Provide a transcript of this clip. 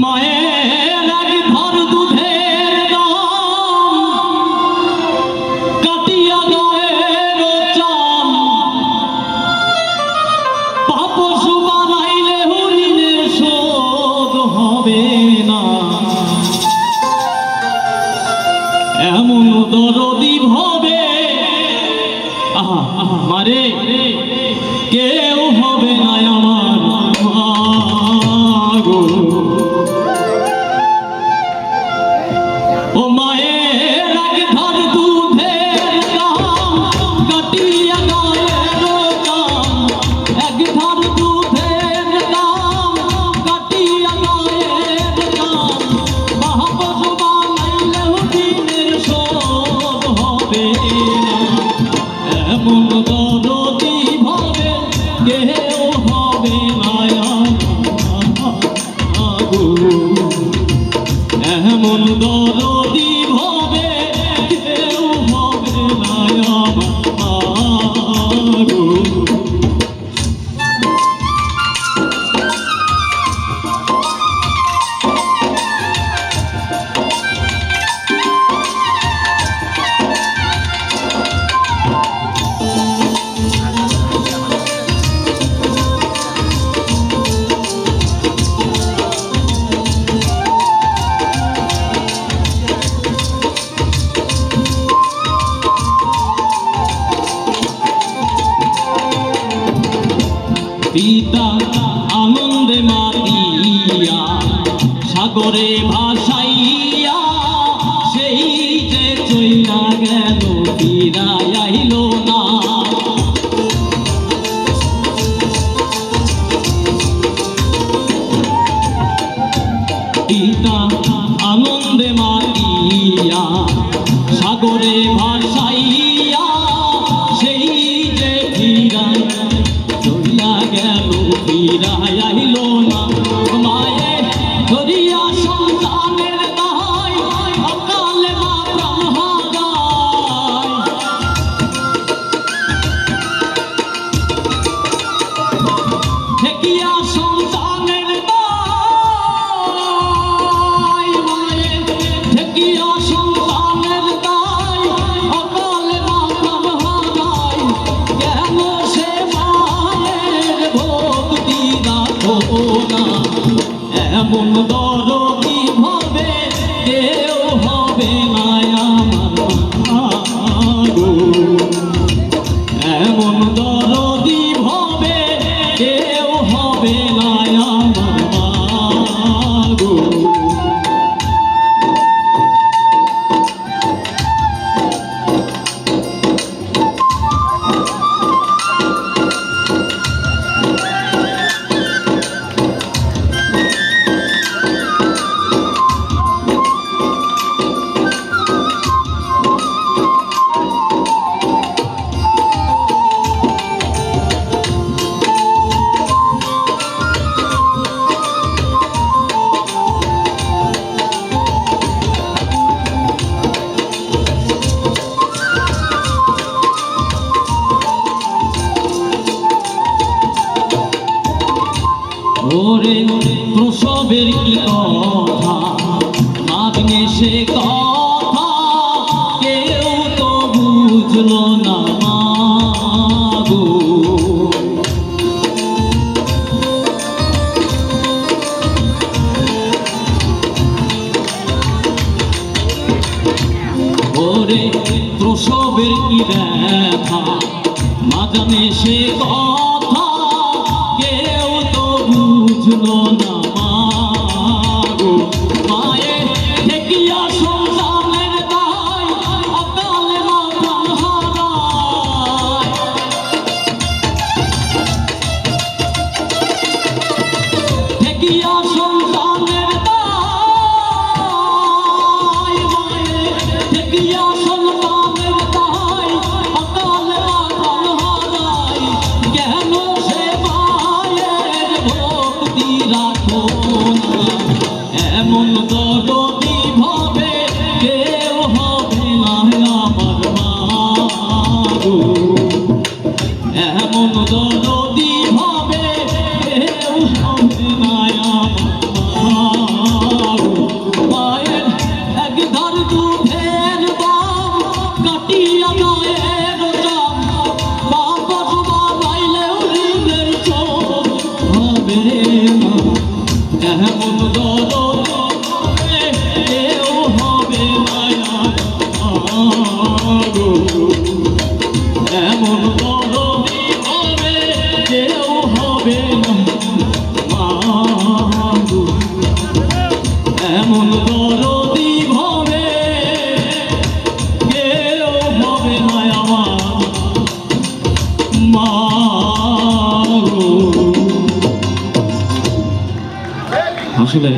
মায়ের এক ধর দুধের দাম কাটিয়া গায়ের চাম পাপসু বানাইলে হরিণের শোধ হবে না। এমন দরদি হবে মারে কেউ হবে না আমার গো। ও মায়ের এক ধর দুধের দাম কাটিয়া গায়ের চাম, এক ধর দুধের দাম কাটিয়া গায়ের চাম পাপস বানাইলে হরিণের শোধ হবে না। এমন দরদি ভাবে কেউ হবে না গো। এমন দরদি ভাবে কেউ হবে না গো। পিতা আনন্দে মাতিয়া সাগরে ভাসাইয়া সেই যে চইলা গেল ফিরাই আইল না। পিতা আনন্দে মাতিয়া সাগরে ভাসাইয়া সেই যে ফিরাই চলিয়া গেল ফিরাই আইল না। মায়ে ধরিয়া সন্তানের দায় অকালে মা প্রাণ হারায়। ঠেকিয়া সন্তানের দায় মায়ে ঠেকিয়া সন্তানের দায় অকালে মা প্রাণ হারায়। কেন সে মায়ের ভক্তি রাখো না। এমন দরদি ভাবে কেউ হবে না আমার গো। এমন দরদি ভাবে কেউ হবে না আমার গো। ওরে প্রসবের কি কথা মাগনে সে কথা কেউ তো বুঝলো না গো। ওরে প্রসবের কি ব্যথা মাগনে সে কথা কেউ তো বুঝলো না গো। মায়ে ঠেকিয়া সন্তানের দায় অকালে মা প্রাণ হারায়। ঠেকিয়া সন্তানের দায় মায়ে ঠেকিয়া সন্তানের দায় অকালে মা প্রাণ হারায়। কেন সে মায়ের ভক্তি রাখো না। এমন দরদি ভাবে কেউ হবে না আমার গো। এমন দরদি ভাবে কেউ হবে না আমার আসলে